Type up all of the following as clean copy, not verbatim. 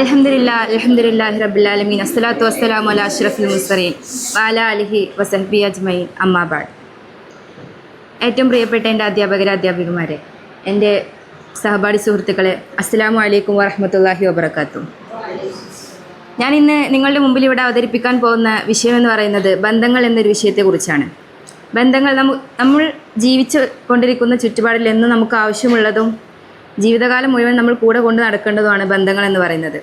അൽഹംദുലില്ലാഹി റബ്ബിൽ ആലമീൻ അസ്സലാത്തു വസ്സലാമു അലാ അഷ്റഫിൽ മുർസലീൻ വഅലാ ആലിഹി വസഹ്ബിഹി അജ്മഈൻ അമ്മാ ബഅദ്. ഏറ്റവും പ്രിയപ്പെട്ട എൻ്റെ അധ്യാപകരെ, എൻ്റെ സഹപാഠി സുഹൃത്തുക്കളെ, അസ്സലാമു അലൈക്കും വറഹ്മത്തുള്ളാഹി വബറകാതുഹു. ഞാൻ ഇന്ന് നിങ്ങളുടെ മുമ്പിൽ ഇവിടെ അവതരിപ്പിക്കാൻ പോകുന്ന വിഷയം എന്ന് പറയുന്നത് ബന്ധങ്ങൾ എന്നൊരു വിഷയത്തെക്കുറിച്ചാണ്. ബന്ധങ്ങൾ നമ്മൾ ജീവിച്ചു കൊണ്ടിരിക്കുന്ന ചുറ്റുപാടിൽ എന്നും നമുക്ക് ആവശ്യമുള്ളതും ജീവിതകാലം മുഴുവൻ നമ്മൾ കൂടെ കൊണ്ട് നടക്കേണ്ടതുമാണ് ബന്ധങ്ങൾ എന്ന് പറയുന്നത്.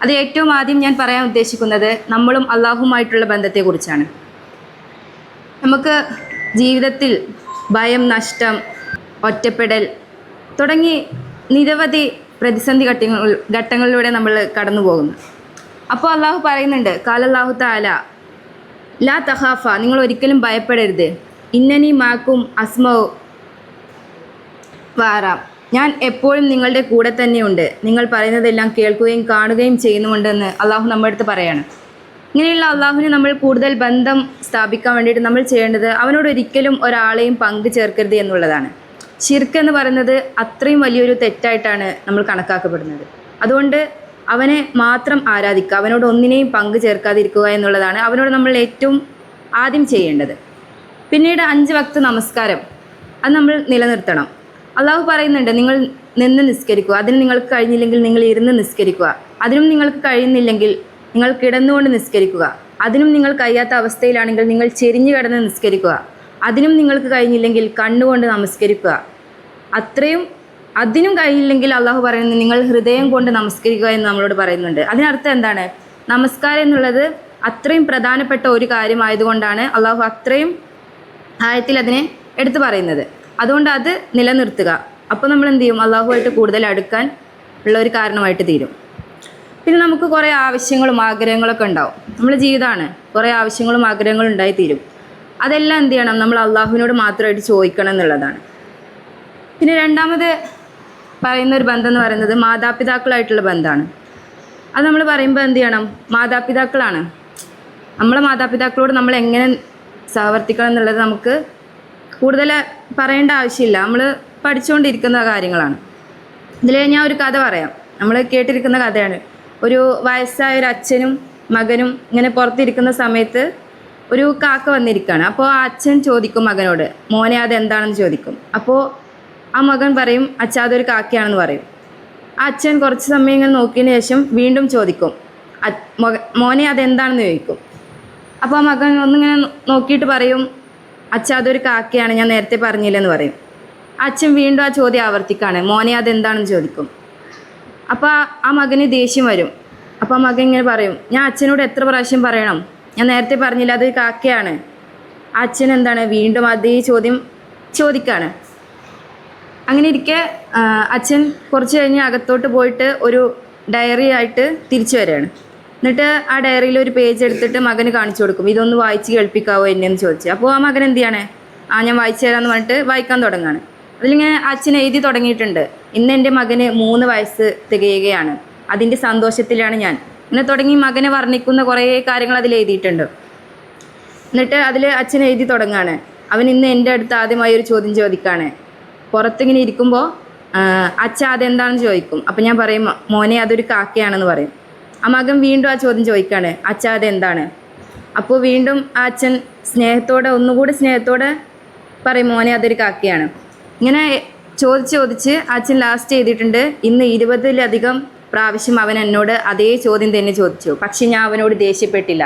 അത് ഏറ്റവും ആദ്യം ഞാൻ പറയാൻ ഉദ്ദേശിക്കുന്നത് നമ്മളും അള്ളാഹുമായിട്ടുള്ള ബന്ധത്തെക്കുറിച്ചാണ്. നമുക്ക് ജീവിതത്തിൽ ഭയം, നഷ്ടം, ഒറ്റപ്പെടൽ തുടങ്ങി നിരവധി പ്രതിസന്ധി ഘട്ടങ്ങളിലൂടെ നമ്മൾ കടന്നു പോകുന്നു. അപ്പോൾ അള്ളാഹു പറയുന്നുണ്ട്, ഖാലല്ലാഹു തആല ലാ തഖാഫ, നിങ്ങൾ ഒരിക്കലും ഭയപ്പെടരുത്, ഇന്നനി മാക്കും അസ്മൗ വാറാം, ഞാൻ എപ്പോഴും നിങ്ങളുടെ കൂടെ തന്നെയുണ്ട്, നിങ്ങൾ പറയുന്നതെല്ലാം കേൾക്കുകയും കാണുകയും ചെയ്യുന്നുണ്ടെന്ന് അള്ളാഹു നമ്മുടെ അടുത്ത് പറയാണ്. ഇങ്ങനെയുള്ള അള്ളാഹുവിനെ നമ്മൾ കൂടുതൽ ബന്ധം സ്ഥാപിക്കാൻ വേണ്ടിയിട്ട് നമ്മൾ ചെയ്യേണ്ടത് അവനോട് ഒരിക്കലും ഒരാളെയും പങ്കു ചേർക്കരുത് എന്നുള്ളതാണ്. ശിർക്ക് എന്ന് പറയുന്നത് അത്രയും വലിയൊരു തെറ്റായിട്ടാണ് നമ്മൾ കണക്കാക്കപ്പെടുന്നത്. അതുകൊണ്ട് അവനെ മാത്രം ആരാധിക്കുക, അവനോട് ഒന്നിനെയും പങ്കു ചേർക്കാതിരിക്കുക എന്നുള്ളതാണ് അവനോട് നമ്മൾ ഏറ്റവും ആദ്യം ചെയ്യേണ്ടത്. പിന്നീട് 5 വക്ത് നമസ്കാരം അത് നമ്മൾ നിലനിർത്തണം. അള്ളാഹു പറയുന്നുണ്ട്, നിങ്ങൾ നിന്ന് നിസ്കരിക്കുക, അതിന് നിങ്ങൾക്ക് കഴിഞ്ഞില്ലെങ്കിൽ നിങ്ങൾ ഇരുന്ന് നിസ്കരിക്കുക, അതിനും നിങ്ങൾക്ക് കഴിയുന്നില്ലെങ്കിൽ നിങ്ങൾ കിടന്നുകൊണ്ട് നിസ്കരിക്കുക, അതിനും നിങ്ങൾ കഴിയാത്ത അവസ്ഥയിലാണെങ്കിൽ നിങ്ങൾ ചെരിഞ്ഞു കിടന്ന് നിസ്കരിക്കുക, അതിനും നിങ്ങൾക്ക് കഴിഞ്ഞില്ലെങ്കിൽ കണ്ണുകൊണ്ട് നമസ്കരിക്കുക, അതിനും കഴിയില്ലെങ്കിൽ അള്ളാഹു പറയുന്നത് നിങ്ങൾ ഹൃദയം കൊണ്ട് നമസ്കരിക്കുക എന്ന് നമ്മളോട് പറയുന്നുണ്ട്. അതിനർത്ഥം എന്താണ്? നമസ്കാരം എന്നുള്ളത് അത്രയും പ്രധാനപ്പെട്ട ഒരു കാര്യമായതുകൊണ്ടാണ് അള്ളാഹു അത്രയും ആയത്തിൽ അതിനെ എടുത്തു പറയുന്നത്. അതുകൊണ്ട് അത് നിലനിർത്തുക. അപ്പോൾ നമ്മൾ എന്ത് ചെയ്യും? അള്ളാഹുമായിട്ട് കൂടുതൽ അടുക്കാൻ ഉള്ള ഒരു കാരണമായിട്ട് തീരും. പിന്നെ നമുക്ക് കുറേ ആവശ്യങ്ങളും ആഗ്രഹങ്ങളൊക്കെ ഉണ്ടാവും. നമ്മുടെ ജീവിതമാണ്, കുറേ ആവശ്യങ്ങളും ആഗ്രഹങ്ങളും ഉണ്ടായി തീരും. അതെല്ലാം എന്ത് ചെയ്യണം? നമ്മൾ അള്ളാഹുവിനോട് മാത്രമായിട്ട് ചോദിക്കണം എന്നുള്ളതാണ്. പിന്നെ രണ്ടാമത് പറയുന്ന ഒരു ബന്ധം എന്ന് പറയുന്നത് മാതാപിതാക്കളായിട്ടുള്ള ബന്ധമാണ്. അത് നമ്മൾ പറയുമ്പോൾ എന്ത് ചെയ്യണം? മാതാപിതാക്കളാണ്. നമ്മളെ മാതാപിതാക്കളോട് നമ്മൾ എങ്ങനെ സഹവർത്തിക്കണം എന്നുള്ളത് നമുക്ക് കൂടുതൽ പറയേണ്ട ആവശ്യമില്ല, നമ്മൾ പഠിച്ചുകൊണ്ടിരിക്കുന്ന കാര്യങ്ങളാണ്. ഇതിൽ ഞാൻ ഒരു കഥ പറയാം. നമ്മൾ കേട്ടിരിക്കുന്ന കഥയാണ്. ഒരു വയസ്സായ ഒരു അച്ഛനും മകനും ഇങ്ങനെ പുറത്തിരിക്കുന്ന സമയത്ത് ഒരു കാക്ക വന്നിരിക്കുകയാണ്. അപ്പോൾ ആ അച്ഛൻ ചോദിക്കും മകനോട്, മോനെ അതെന്താണെന്ന് ചോദിക്കും. അപ്പോൾ ആ മകൻ പറയും, അച്ഛാ അതൊരു കാക്കയാണെന്ന് പറയും. ആ അച്ഛൻ കുറച്ച് സമയം ഇങ്ങനെ നോക്കിയതിന് ശേഷം വീണ്ടും ചോദിക്കും, മോനെ അതെന്താണെന്ന് ചോദിക്കും. അപ്പോൾ ആ മകൻ ഒന്നിങ്ങനെ നോക്കിയിട്ട് പറയും, അച്ഛാ അതൊരു കാക്കയാണ്, ഞാൻ നേരത്തെ പറഞ്ഞില്ലെന്ന് പറയും. അച്ഛൻ വീണ്ടും ആ ചോദ്യം ആവർത്തിക്കുകയാണ്, മോനെ അതെന്താണെന്ന് ചോദിക്കും. അപ്പോൾ ആ മകന് ദേഷ്യം വരും. അപ്പോൾ ആ മകൻ ഇങ്ങനെ പറയും, ഞാൻ അച്ഛനോട് എത്ര പ്രാവശ്യം പറയണം, ഞാൻ നേരത്തെ പറഞ്ഞില്ല അതൊരു കാക്കയാണ്. ആ അച്ഛൻ എന്താണ് വീണ്ടും അതേ ചോദ്യം ചോദിക്കുകയാണ്. അങ്ങനെ ഇരിക്കെ അച്ഛൻ കുറച്ച് കഴിഞ്ഞ് അകത്തോട്ട് പോയിട്ട് ഒരു ഡയറി ആയിട്ട് തിരിച്ചു വരികയാണ്. എന്നിട്ട് ആ ഡയറിയിൽ ഒരു പേജ് എടുത്തിട്ട് മകന് കാണിച്ചു കൊടുക്കും, ഇതൊന്ന് വായിച്ച് കേൾപ്പിക്കാവോ എന്നെ എന്ന് ചോദിച്ചു. അപ്പോൾ ആ മകൻ എന്ത് ചെയ്യാണ്? ഞാൻ വായിച്ചു തരാമെന്ന് പറഞ്ഞിട്ട് വായിക്കാൻ തുടങ്ങുകയാണ്. അതിലിങ്ങനെ അച്ഛൻ എഴുതി തുടങ്ങിയിട്ടുണ്ട്, ഇന്ന് എൻ്റെ മകന് 3 വയസ്സ് തികയുകയാണ്, അതിൻ്റെ സന്തോഷത്തിലാണ് ഞാൻ, ഇങ്ങനെ തുടങ്ങി മകനെ വർണ്ണിക്കുന്ന കുറേ കാര്യങ്ങൾ അതിൽ എഴുതിയിട്ടുണ്ട്. എന്നിട്ട് അതിൽ അച്ഛൻ എഴുതി തുടങ്ങുകയാണ്, അവൻ ഇന്ന് എൻ്റെ അടുത്ത് ആദ്യമായി ഒരു ചോദ്യം ചോദിക്കുകയാണ്. പുറത്തിങ്ങനെ ഇരിക്കുമ്പോൾ അച്ഛ അതെന്താണെന്ന് ചോദിക്കും. അപ്പം ഞാൻ പറയും, മോനെ അതൊരു കാക്കയാണെന്ന് പറയും. ആ മകൻ വീണ്ടും ആ ചോദ്യം ചോദിക്കുകയാണ്, അച്ഛ അതെന്താണ്? അപ്പോൾ വീണ്ടും ആ അച്ഛൻ ഒന്നുകൂടി സ്നേഹത്തോടെ പറയും, മോനെ അതൊരു കാക്കയാണ്. ഇങ്ങനെ ചോദിച്ച് അച്ഛൻ ലാസ്റ്റ് ചെയ്തിട്ടുണ്ട്, ഇന്ന് 20-ലധികം പ്രാവശ്യം അവൻ എന്നോട് അതേ ചോദ്യം തന്നെ ചോദിച്ചു, പക്ഷെ ഞാൻ അവനോട് ദേഷ്യപ്പെട്ടില്ല.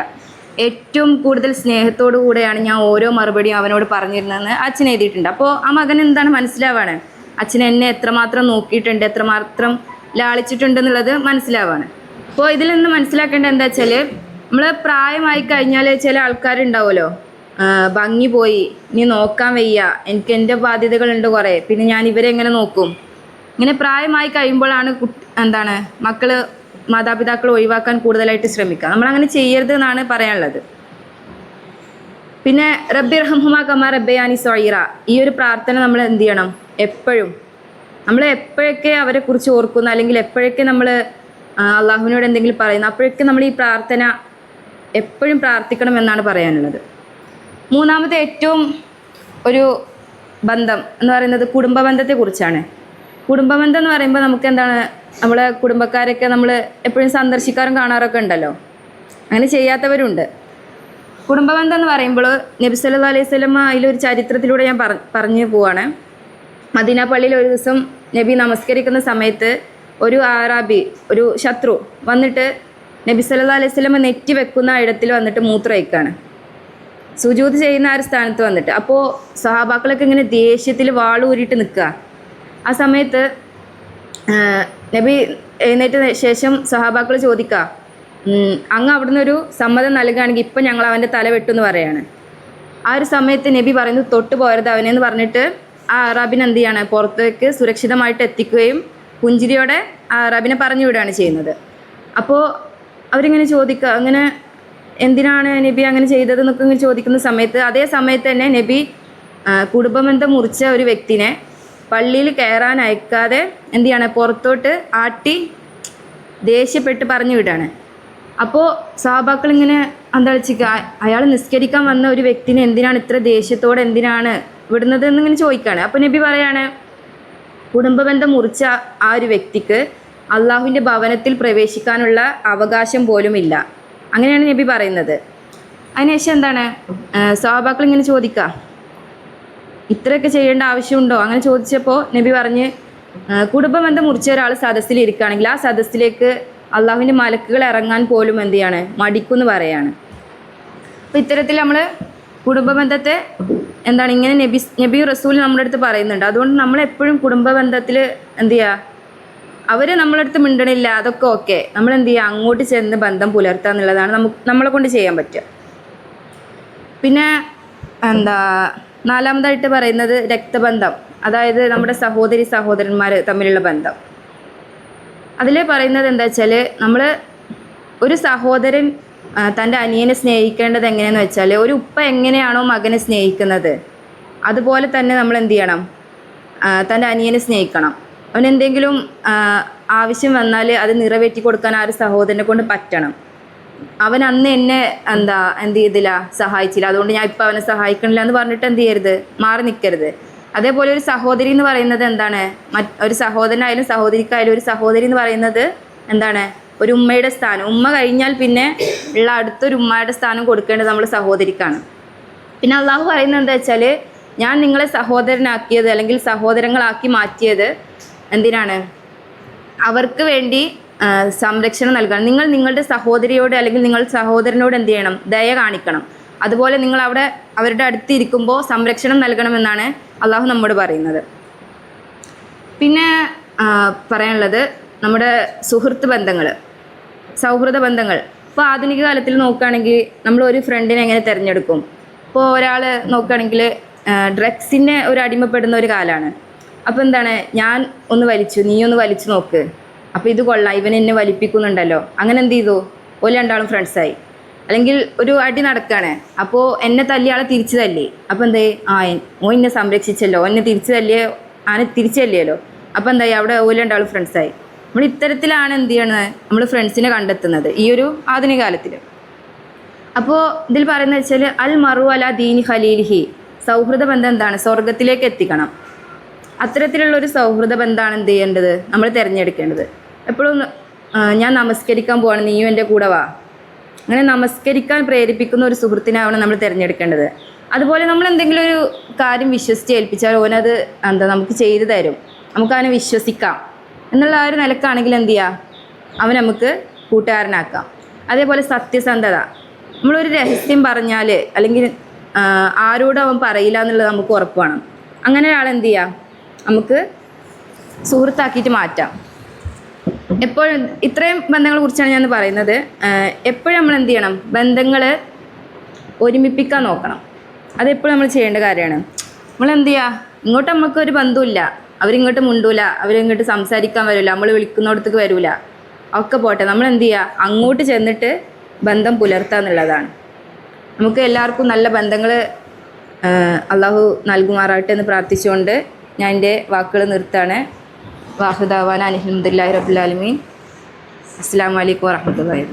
ഏറ്റവും കൂടുതൽ സ്നേഹത്തോടു കൂടെയാണ് ഞാൻ ഓരോ മറുപടിയും അവനോട് പറഞ്ഞിരുന്നതെന്ന് അച്ഛൻ എഴുതിയിട്ടുണ്ട്. അപ്പോൾ ആ മകൻ എന്താണ് മനസ്സിലാവാണ്, അച്ഛൻ എന്നെ എത്രമാത്രം നോക്കിയിട്ടുണ്ട്, എത്രമാത്രം ലാളിച്ചിട്ടുണ്ടെന്നുള്ളത് മനസ്സിലാവാണ്. അപ്പോൾ ഇതിൽ നിന്ന് മനസ്സിലാക്കേണ്ടത് എന്താ വെച്ചാൽ, നമ്മൾ പ്രായമായി കഴിഞ്ഞാൽ ചില ആൾക്കാരുണ്ടാവുമല്ലോ, ഭംഗി പോയി, ഇനി നോക്കാൻ വയ്യ, എനിക്ക് എൻ്റെ ബാധ്യതകളുണ്ട് കുറേ, പിന്നെ ഞാൻ ഇവരെ എങ്ങനെ നോക്കും? ഇങ്ങനെ പ്രായമായി കഴിയുമ്പോഴാണ് മക്കൾ മാതാപിതാക്കൾ ഒഴിവാക്കാൻ കൂടുതലായിട്ട് ശ്രമിക്കുക. നമ്മളങ്ങനെ ചെയ്യരുത് എന്നാണ് പറയാനുള്ളത്. പിന്നെ റബ്ബി റഹ്മുമാ കമാ റബ്ബയാനി സഗീറ, ഈ ഒരു പ്രാർത്ഥന നമ്മൾ എന്ത് ചെയ്യണം? നമ്മൾ എപ്പോഴൊക്കെ അവരെക്കുറിച്ച് ഓർക്കുന്നു, അല്ലെങ്കിൽ എപ്പോഴൊക്കെ നമ്മൾ അള്ളാഹുവിനോട് എന്തെങ്കിലും പറയുന്നു, അപ്പോഴൊക്കെ നമ്മൾ ഈ പ്രാർത്ഥന എപ്പോഴും പ്രാർത്ഥിക്കണം എന്നാണ് പറയാനുള്ളത്. മൂന്നാമത്തെ ഏറ്റവും ഒരു ബന്ധം എന്ന് പറയുന്നത് കുടുംബ ബന്ധത്തെക്കുറിച്ചാണ്. കുടുംബ ബന്ധം എന്ന് പറയുമ്പോൾ നമുക്ക് എന്താണ്, നമ്മളെ കുടുംബക്കാരൊക്കെ നമ്മൾ എപ്പോഴും സന്ദർശിക്കാറും കാണാറൊക്കെ ഉണ്ടല്ലോ. അങ്ങനെ ചെയ്യാത്തവരുണ്ട്. കുടുംബബന്ധം എന്ന് പറയുമ്പോൾ നബി സല്ലല്ലാഹു അലൈഹി വസല്ലം അതിലൊരു ചരിത്രത്തിലൂടെ ഞാൻ പറഞ്ഞു പോവാണ്. മദീന പള്ളിയിൽ ഒരു ദിവസം നബി നമസ്കരിക്കുന്ന സമയത്ത് ഒരു ആറാബി, ഒരു ശത്രു വന്നിട്ട് നബി സല്ലല്ലാഹു അലൈഹി വസല്ലം നെറ്റി വെക്കുന്ന ഇടത്തിൽ വന്നിട്ട് മൂത്രമൊഴിക്കുകയാണ്, സുജൂദ് ചെയ്യുന്ന ആ ഒരു സ്ഥാനത്ത് വന്നിട്ട്. അപ്പോൾ സഹാബാക്കളൊക്കെ ഇങ്ങനെ ദേഷ്യത്തിൽ വാളൂരിയിട്ട് നിൽക്കുക. ആ സമയത്ത് നബി എഴുന്നേറ്റ ശേഷം സഹാബാക്കൾ ചോദിക്കുക, അങ്ങ് അവിടുന്ന് ഒരു സമ്മതം നൽകുകയാണെങ്കിൽ ഇപ്പം ഞങ്ങൾ അവൻ്റെ തല വെട്ടുമെന്ന് പറയാണ്. ആ ഒരു സമയത്ത് നബി പറയുന്നു, തൊട്ട് പോരുത് അവനെന്ന് പറഞ്ഞിട്ട് ആ അറാബിനെ എന്ത് ചെയ്യാണ്, പുറത്തേക്ക് സുരക്ഷിതമായിട്ട് എത്തിക്കുകയും പുഞ്ചിരിയോടെ ആ അറാബിനെ പറഞ്ഞു വിടുകയാണ് ചെയ്യുന്നത്. അപ്പോൾ അവരിങ്ങനെ ചോദിക്കുക, അങ്ങനെ എന്തിനാണ് നബി അങ്ങനെ ചെയ്തതെന്നൊക്കെ ഇങ്ങനെ ചോദിക്കുന്ന സമയത്ത് അതേ സമയത്ത് തന്നെ നബി കുടുംബബന്ധം മുറിച്ച ഒരു വ്യക്തിനെ പള്ളിയിൽ കയറാൻ അയക്കാതെ എന്ത് ചെയ്യാണ്, പുറത്തോട്ട് ആട്ടി ദേഷ്യപ്പെട്ട് പറഞ്ഞു വിടാണ്. അപ്പോൾ സഹാബാക്കൾ ഇങ്ങനെ അന്തളിച്ചിക്കുക, അയാൾ നിസ്കരിക്കാൻ വന്ന ഒരു വ്യക്തിനെ എന്തിനാണ് ഇത്ര ദേഷ്യത്തോടെ എന്തിനാണ് വിടുന്നത് എന്നിങ്ങനെ ചോദിക്കുകയാണ്. അപ്പോൾ നബി പറയാണ്, കുടുംബബന്ധം മുറിച്ച ആ ഒരു വ്യക്തിക്ക് അള്ളാഹുവിൻ്റെ ഭവനത്തിൽ പ്രവേശിക്കാനുള്ള അവകാശം പോലും ഇല്ല. അങ്ങനെയാണ് നബി പറയുന്നത്. അതിനുശേഷം എന്താണ് സഹാബാക്കൾ ഇങ്ങനെ ചോദിക്കുക, ഇത്രയൊക്കെ ചെയ്യേണ്ട ആവശ്യമുണ്ടോ? അങ്ങനെ ചോദിച്ചപ്പോൾ നബി പറഞ്ഞ്, കുടുംബബന്ധം മുറിച്ച ഒരാൾ സദസ്സിൽ ഇരിക്കുകയാണെങ്കിൽ ആ സദസ്സിലേക്ക് അള്ളാഹുവിൻ്റെ മലക്കുകൾ ഇറങ്ങാൻ പോലും എന്ത് ചെയ്യാണ്, മടിക്കുമെന്ന് പറയാണ്. അപ്പോൾ ഇത്തരത്തിൽ നമ്മൾ കുടുംബബന്ധത്തെ എന്താണ് ഇങ്ങനെ നബി റസൂൽ നമ്മുടെ അടുത്ത് പറയുന്നുണ്ട്. അതുകൊണ്ട് നമ്മളെപ്പോഴും കുടുംബബന്ധത്തിൽ എന്ത് ചെയ്യുക, അവർ നമ്മളെ അടുത്ത് മിണ്ടണില്ല, അതൊക്കെ ഓക്കെ, നമ്മൾ എന്ത് ചെയ്യുക, അങ്ങോട്ട് ചെന്ന് ബന്ധം പുലർത്തുക എന്നുള്ളതാണ് നമ്മളെ കൊണ്ട് ചെയ്യാൻ പറ്റുക. പിന്നെ നാലാമതായിട്ട് പറയുന്നത് രക്തബന്ധം, അതായത് നമ്മുടെ സഹോദരി സഹോദരന്മാർ തമ്മിലുള്ള ബന്ധം. അതിൽ പറയുന്നത് എന്താ വെച്ചാൽ, നമ്മൾ ഒരു സഹോദരൻ തൻ്റെ അനിയനെ സ്നേഹിക്കേണ്ടത് എങ്ങനെയെന്ന് വെച്ചാൽ, ഒരു ഉപ്പ എങ്ങനെയാണോ മകനെ സ്നേഹിക്കുന്നത് അതുപോലെ തന്നെ നമ്മൾ എന്ത് ചെയ്യണം, തൻ്റെ അനിയനെ സ്നേഹിക്കണം. അവനെന്തെങ്കിലും ആവശ്യം വന്നാൽ അത് നിറവേറ്റി കൊടുക്കാൻ ആ ഒരു സഹോദരനെ കൊണ്ട് പറ്റണം. അവൻ അന്ന് എന്നെ എന്ത് ചെയ്തില്ല, സഹായിച്ചില്ല, അതുകൊണ്ട് ഞാൻ ഇപ്പോൾ അവനെ സഹായിക്കണില്ല എന്ന് പറഞ്ഞിട്ട് എന്ത് ചെയ്യരുത്, മാറി നിൽക്കരുത്. അതേപോലെ ഒരു സഹോദരി എന്ന് പറയുന്നത് എന്താണ്, ഒരു സഹോദരനായാലും സഹോദരിക്കായാലും ഒരു സഹോദരി എന്ന് പറയുന്നത് എന്താണ്, ഒരു ഉമ്മയുടെ സ്ഥാനം. ഉമ്മ കഴിഞ്ഞാൽ പിന്നെ ഉള്ള അടുത്തൊരു ഉമ്മയുടെ സ്ഥാനം കൊടുക്കേണ്ടത് നമ്മൾ സഹോദരിക്കാണ്. പിന്നെ അള്ളാഹു പറയുന്നത് എന്താ വെച്ചാൽ, ഞാൻ നിങ്ങളെ സഹോദരനാക്കിയത് അല്ലെങ്കിൽ സഹോദരങ്ങളാക്കി മാറ്റിയത് എന്തിനാണ്, അവർക്ക് വേണ്ടി സംരക്ഷണം നൽകണം. നിങ്ങൾ നിങ്ങളുടെ സഹോദരിയോട് അല്ലെങ്കിൽ നിങ്ങൾ സഹോദരനോട് എന്ത് ചെയ്യണം, ദയ കാണിക്കണം. അതുപോലെ നിങ്ങൾ അവരുടെ അടുത്ത് ഇരിക്കുമ്പോൾ സംരക്ഷണം നൽകണമെന്നാണ് അള്ളാഹു നമ്മോട് പറയുന്നത്. പിന്നെ പറയാനുള്ളത് നമ്മുടെ സുഹൃത്ത് ബന്ധങ്ങൾ, സൗഹൃദ ബന്ധങ്ങൾ. ഇപ്പോൾ ആധുനിക കാലത്തിൽ നോക്കുകയാണെങ്കിൽ നമ്മൾ ഒരു ഫ്രണ്ടിനെ എങ്ങനെ തിരഞ്ഞെടുക്കും? ഇപ്പോൾ ഒരാൾ നോക്കുകയാണെങ്കിൽ ഡ്രഗ്സിനെ ഒരു അടിമപ്പെടുന്ന ഒരു കാലമാണ്. അപ്പോൾ എന്താണ്, ഞാൻ ഒന്ന് വലിച്ചു, നീ ഒന്ന് വലിച്ചു നോക്ക്, അപ്പോൾ ഇത് കൊള്ളാം, ഇവൻ എന്നെ വലിപ്പിക്കുന്നുണ്ടല്ലോ, അങ്ങനെ എന്ത് ചെയ്തു, ഓല് രണ്ടാളും ഫ്രണ്ട്സായി. അല്ലെങ്കിൽ ഒരു അടി നടക്കുകയാണ്, അപ്പോൾ എന്നെ തല്ലിയാളെ തിരിച്ചു തല്ലി, അപ്പോൾ എന്തായി, ഓ എന്നെ സംരക്ഷിച്ചല്ലോ, എന്നെ തിരിച്ചു തല്ലിയല്ലോ, അപ്പോൾ എന്തായി, അവിടെ ഓല് രണ്ടാളും ഫ്രണ്ട്സായി. നമ്മൾ ഇത്തരത്തിലാണ് എന്ത് ചെയ്യണത്, നമ്മൾ ഫ്രണ്ട്സിനെ കണ്ടെത്തുന്നത് ഈ ഒരു ആധുനിക കാലത്തിൽ. അപ്പോൾ ഇതിൽ പറയുന്നത് വെച്ചാൽ, അൽ മറു അല ദീനി ഖലീലിഹി, സൗഹൃദ ബന്ധം എന്താണ്, സ്വർഗത്തിലേക്ക് എത്തിക്കണം. അത്തരത്തിലുള്ളൊരു സൗഹൃദ ബന്ധമാണ് എന്ത് ചെയ്യേണ്ടത്, നമ്മൾ തിരഞ്ഞെടുക്കേണ്ടത്. എപ്പോഴും ഞാൻ നമസ്കരിക്കാൻ പോവാണ്, നീയും എൻ്റെ കൂടെ വാ, അങ്ങനെ നമസ്കരിക്കാൻ പ്രേരിപ്പിക്കുന്ന ഒരു സുഹൃത്തിനാവണം നമ്മൾ തിരഞ്ഞെടുക്കേണ്ടത്. അതുപോലെ നമ്മൾ എന്തെങ്കിലും ഒരു കാര്യം വിശ്വസിച്ച് ഏൽപ്പിച്ചാൽ ഓനത് നമുക്ക് ചെയ്തു തരും, നമുക്കവനെ വിശ്വസിക്കാം എന്നുള്ള ആ ഒരു നിലക്കാണെങ്കിൽ എന്ത് ചെയ്യുക, അവൻ നമുക്ക് കൂട്ടുകാരനാക്കാം. അതേപോലെ സത്യസന്ധത, നമ്മളൊരു രഹസ്യം പറഞ്ഞാൽ അല്ലെങ്കിൽ ആരോടും അവൻ പറയില്ല എന്നുള്ളത് നമുക്ക് ഉറപ്പ് വേണം. അങ്ങനെ ഒരാളെന്ത് ചെയ്യുക, നമുക്ക് സുഹൃത്താക്കിയിട്ട് മാറ്റാം. എപ്പോഴും ഇത്രയും ബന്ധങ്ങളെ കുറിച്ചാണ് ഞാൻ പറയുന്നത്. എപ്പോഴും നമ്മൾ എന്ത് ചെയ്യണം, ബന്ധങ്ങൾ ഒരുമിപ്പിക്കാൻ നോക്കണം. അതെപ്പോഴും നമ്മൾ ചെയ്യേണ്ട കാര്യമാണ്. നമ്മളെന്ത് ചെയ്യുക, ഇങ്ങോട്ട് നമുക്കൊരു ബന്ധമില്ല, അവരിങ്ങോട്ട് മുണ്ടൂല, അവരിങ്ങോട്ട് സംസാരിക്കാൻ വരില്ല, നമ്മൾ വിളിക്കുന്നിടത്തേക്ക് വരില്ല, ഒക്കെ പോട്ടെ, നമ്മൾ എന്ത് ചെയ്യുക, അങ്ങോട്ട് ചെന്നിട്ട് ബന്ധം പുലർത്തുക എന്നുള്ളതാണ്. നമുക്ക് എല്ലാവർക്കും നല്ല ബന്ധങ്ങൾ അള്ളാഹു നൽകുമാറാട്ടെ എന്ന് പ്രാർത്ഥിച്ചുകൊണ്ട് ഞാൻ എൻ്റെ വാക്കുകൾ നിർത്താണ്. വാഹുദാവാന അൽഹംദുലില്ലാഹി റബ്ബിൽ ആലമീൻ. അസ്സലാമു അലൈക്കും വറഹ്മത്തുള്ളാഹി.